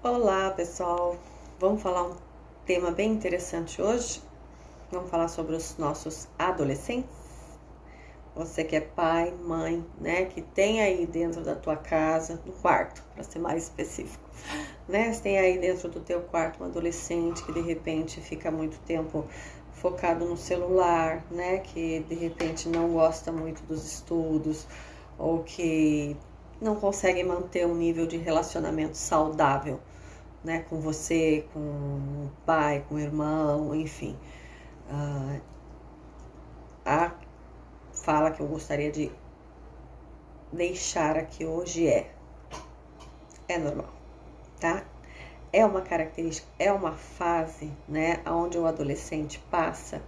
Olá, pessoal. Vamos falar um tema bem interessante hoje. Vamos falar sobre os nossos adolescentes. Você que é pai, mãe, né, que tem aí dentro da tua casa, no quarto, para ser mais específico, né? Você tem aí dentro do teu quarto um adolescente que de repente fica muito tempo focado no celular, né, que de repente não gosta muito dos estudos ou que não consegue manter um nível de relacionamento saudável, né, com você, com o pai, com o irmão, enfim. A fala que eu gostaria de deixar aqui hoje é normal, tá? É uma característica, é uma fase, né, onde o adolescente passa,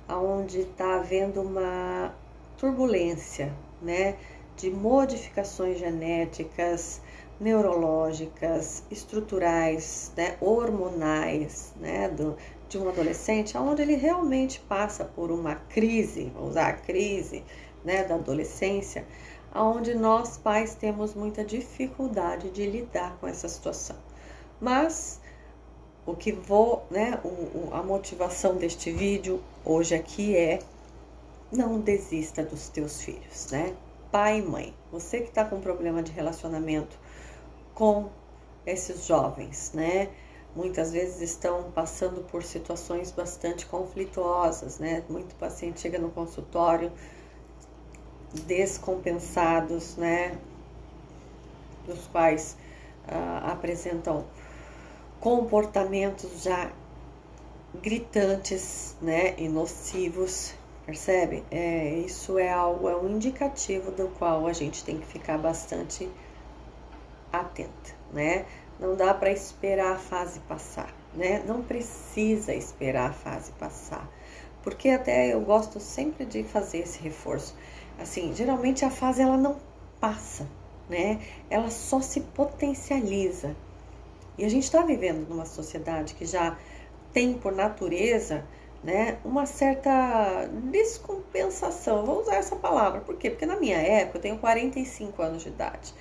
onde está havendo uma turbulência, né, de modificações genéticas, neurológicas, estruturais, né, hormonais, né, de um adolescente, onde ele realmente passa por uma crise, vou usar a crise, né, da adolescência, onde nós pais temos muita dificuldade de lidar com essa situação. Mas o que né, a motivação deste vídeo hoje aqui não desista dos teus filhos, né? Pai e mãe, você que está com problema de relacionamento com esses jovens, né? Muitas vezes estão passando por situações bastante conflituosas, né? Muito paciente chega no consultório descompensados, né? Dos quais apresentam comportamentos já gritantes, né, e nocivos, percebe? Isso é um indicativo do qual a gente tem que ficar bastante atenta, né? Não dá para esperar a fase passar, né? Não precisa esperar a fase passar, porque até eu gosto sempre de fazer esse reforço. Assim, geralmente a fase ela não passa, né? Ela só se potencializa. E a gente está vivendo numa sociedade que já tem por natureza, né, uma certa descompensação. Vou usar essa palavra, por quê? Porque na minha época, eu tenho 45 anos de idade,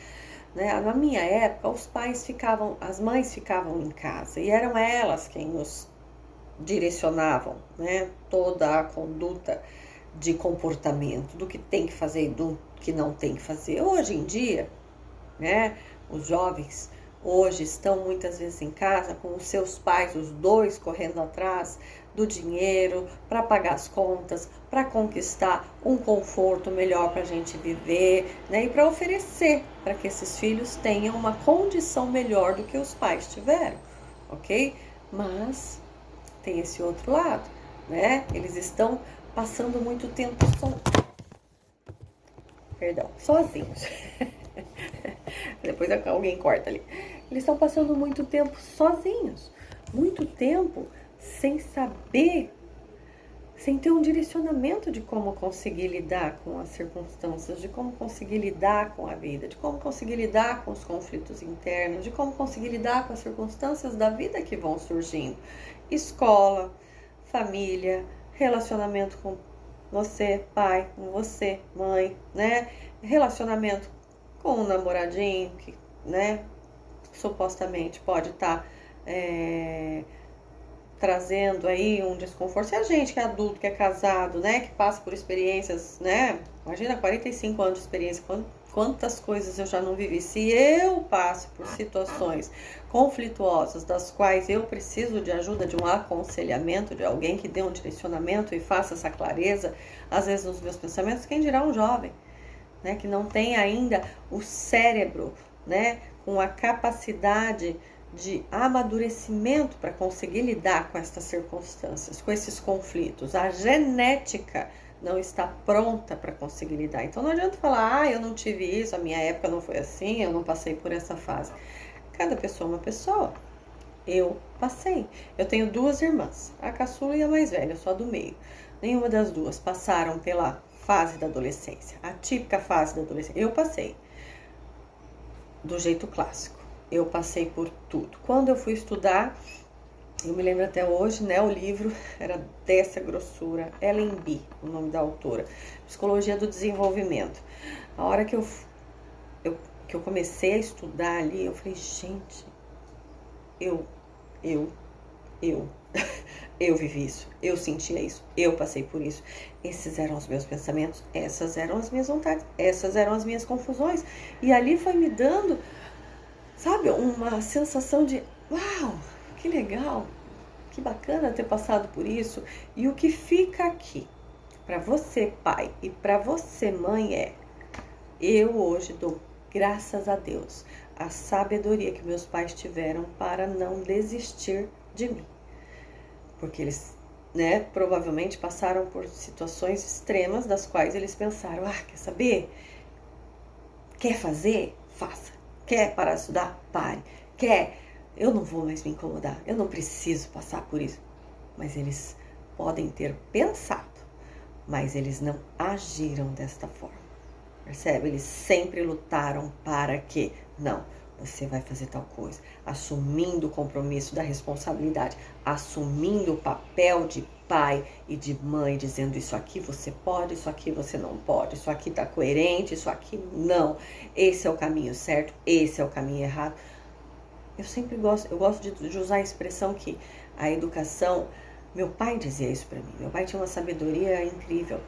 né? Na minha época, as mães ficavam em casa e eram elas quem nos direcionavam, né, toda a conduta de comportamento, do que tem que fazer e do que não tem que fazer. Hoje em dia, né, os jovens hoje estão muitas vezes em casa com os seus pais, os dois correndo atrás do dinheiro para pagar as contas, para conquistar um conforto melhor para a gente viver, né? E para oferecer para que esses filhos tenham uma condição melhor do que os pais tiveram, ok? Mas tem esse outro lado, né? Eles estão passando muito tempo sozinhos. Depois alguém corta ali. Eles estão passando muito tempo sozinhos, muito tempo sem saber, sem ter um direcionamento de como conseguir lidar com as circunstâncias, de como conseguir lidar com a vida, de como conseguir lidar com os conflitos internos, de como conseguir lidar com as circunstâncias da vida que vão surgindo. Escola, família, relacionamento com você, pai, com você, mãe, né? Relacionamento com um namoradinho que, né, supostamente pode estar trazendo aí um desconforto. Se a gente que é adulto, que é casado, né, que passa por experiências, né, imagina 45 anos de experiência, quantas coisas eu já não vivi. Se eu passo por situações conflituosas, das quais eu preciso de ajuda, de um aconselhamento, de alguém que dê um direcionamento e faça essa clareza, às vezes nos meus pensamentos, quem dirá um jovem, né, que não tem ainda o cérebro, né, com a capacidade de amadurecimento para conseguir lidar com essas circunstâncias, com esses conflitos. A genética não está pronta para conseguir lidar. Então não adianta falar, eu não tive isso, a minha época não foi assim, eu não passei por essa fase. Cada pessoa é uma pessoa. Eu passei. Eu tenho duas irmãs, a caçula e a mais velha, eu sou a do meio. Nenhuma das duas passaram pela fase da adolescência, a típica fase da adolescência. Eu passei do jeito clássico. Eu passei por tudo. Quando eu fui estudar, eu me lembro até hoje, né? O livro era dessa grossura, Ellen B, o nome da autora, Psicologia do Desenvolvimento. A hora que eu comecei a estudar ali, eu falei, gente, eu, eu, eu. Eu vivi isso, eu sentia isso, eu passei por isso. Esses eram os meus pensamentos, essas eram as minhas vontades, essas eram as minhas confusões. E ali foi me dando, sabe, uma sensação de, uau, que legal, que bacana ter passado por isso. E o que fica aqui, para você pai e para você mãe eu hoje dou graças a Deus, a sabedoria que meus pais tiveram para não desistir de mim. Porque eles, né, provavelmente passaram por situações extremas das quais eles pensaram, quer saber? Quer fazer? Faça. Quer parar de estudar? Pare. Quer? Eu não vou mais me incomodar, eu não preciso passar por isso. Mas eles podem ter pensado, mas eles não agiram desta forma. Percebe? Eles sempre lutaram para que, não, você vai fazer tal coisa, assumindo o compromisso da responsabilidade, assumindo o papel de pai e de mãe, dizendo isso aqui você pode, isso aqui você não pode, isso aqui tá coerente, isso aqui não, esse é o caminho certo, esse é o caminho errado. Eu gosto de usar a expressão que a educação, meu pai dizia isso para mim, meu pai tinha uma sabedoria incrível.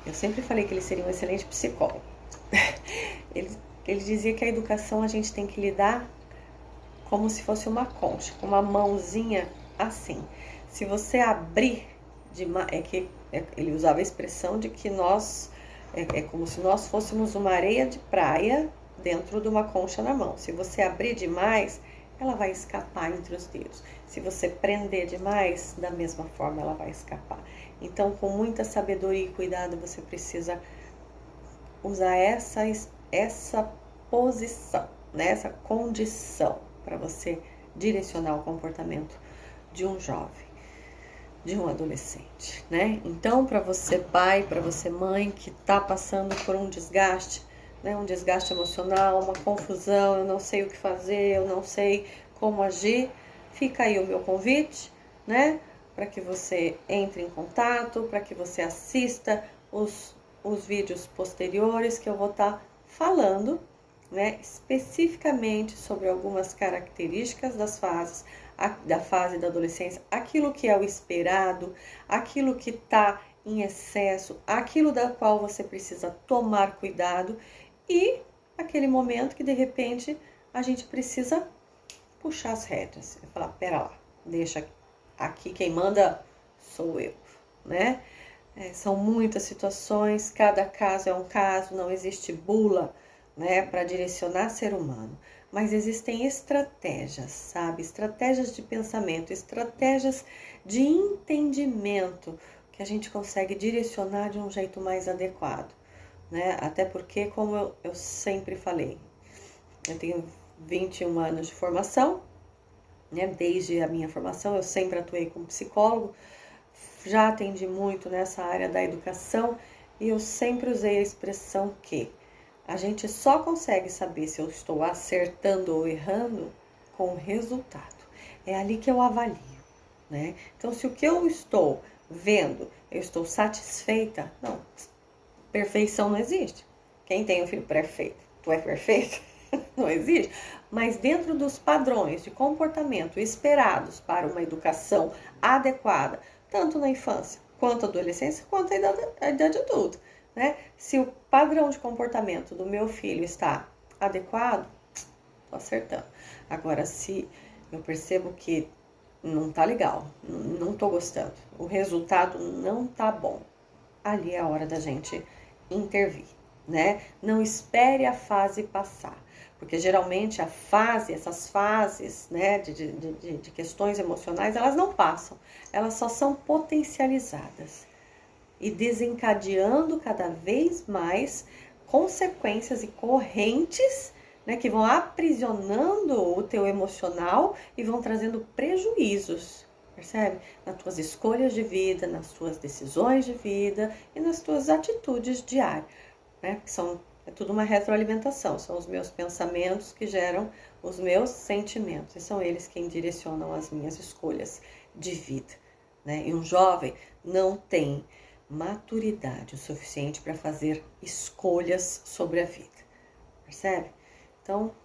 Eu sempre falei que ele seria um excelente psicólogo. Ele dizia que a educação a gente tem que lidar como se fosse uma concha, com uma mãozinha assim. Se você abrir, ele usava a expressão de que nós, é como se nós fôssemos uma areia de praia dentro de uma concha na mão. Se você abrir demais, ela vai escapar entre os dedos. Se você prender demais, da mesma forma ela vai escapar. Então, com muita sabedoria e cuidado, você precisa usar essa posição, né? Essa condição para você direcionar o comportamento de um jovem, de um adolescente, né? Então, para você pai, para você mãe que está passando por um desgaste, né? Um desgaste emocional, uma confusão, eu não sei o que fazer, eu não sei como agir, fica aí o meu convite, né? Para que você entre em contato, para que você assista os vídeos posteriores que eu vou estar falando, né, especificamente sobre algumas características das fases, da fase da adolescência, aquilo que é o esperado, aquilo que está em excesso, aquilo da qual você precisa tomar cuidado e aquele momento que de repente a gente precisa puxar as rédeas e falar, pera lá, deixa aqui quem manda sou eu, né? São muitas situações, cada caso é um caso, não existe bula, né, para direcionar ser humano, mas existem estratégias, sabe? Estratégias de pensamento, estratégias de entendimento que a gente consegue direcionar de um jeito mais adequado, né? Até porque, como eu sempre falei, eu tenho 21 anos de formação, né? Desde a minha formação eu sempre atuei como psicólogo, já atendi muito nessa área da educação e eu sempre usei a expressão que a gente só consegue saber se eu estou acertando ou errando com o resultado. É ali que eu avalio, né? Então, se o que eu estou vendo, eu estou satisfeita, não, perfeição não existe. Quem tem um filho perfeito? Tu é perfeito? Não existe. Mas dentro dos padrões de comportamento esperados para uma educação adequada, tanto na infância, quanto na adolescência, quanto na idade adulta, né? Se o padrão de comportamento do meu filho está adequado, tô acertando. Agora, se eu percebo que não tá legal, não tô gostando, o resultado não tá bom, ali é a hora da gente intervir, né? Não espere a fase passar, porque geralmente essas fases, né, de questões emocionais, elas não passam, elas só são potencializadas e desencadeando cada vez mais consequências e correntes, né, que vão aprisionando o teu emocional e vão trazendo prejuízos, percebe? Nas tuas escolhas de vida, nas tuas decisões de vida e nas tuas atitudes diárias, né? É tudo uma retroalimentação, são os meus pensamentos que geram os meus sentimentos, e são eles quem direcionam as minhas escolhas de vida, né? E um jovem não tem maturidade o suficiente para fazer escolhas sobre a vida, percebe? Então,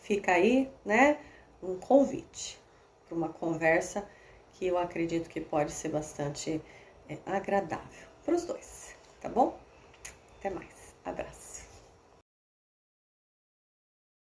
fica aí, né, um convite para uma conversa que eu acredito que pode ser bastante agradável para os dois, tá bom? Até mais. Abraço.